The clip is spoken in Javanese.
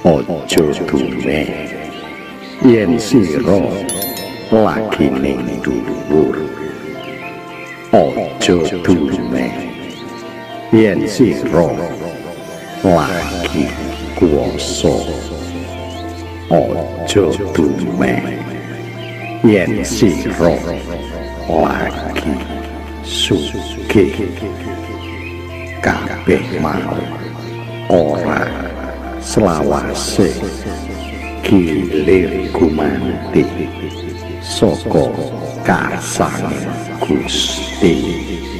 Ojo dume yen sira lagi ning dhuwur. Ojo dume yen sira lagi kuwasa. Ojo dume yen sira lagi sugih. Kabeh mau ora selawase gilir gumanti saka kasane Gusti.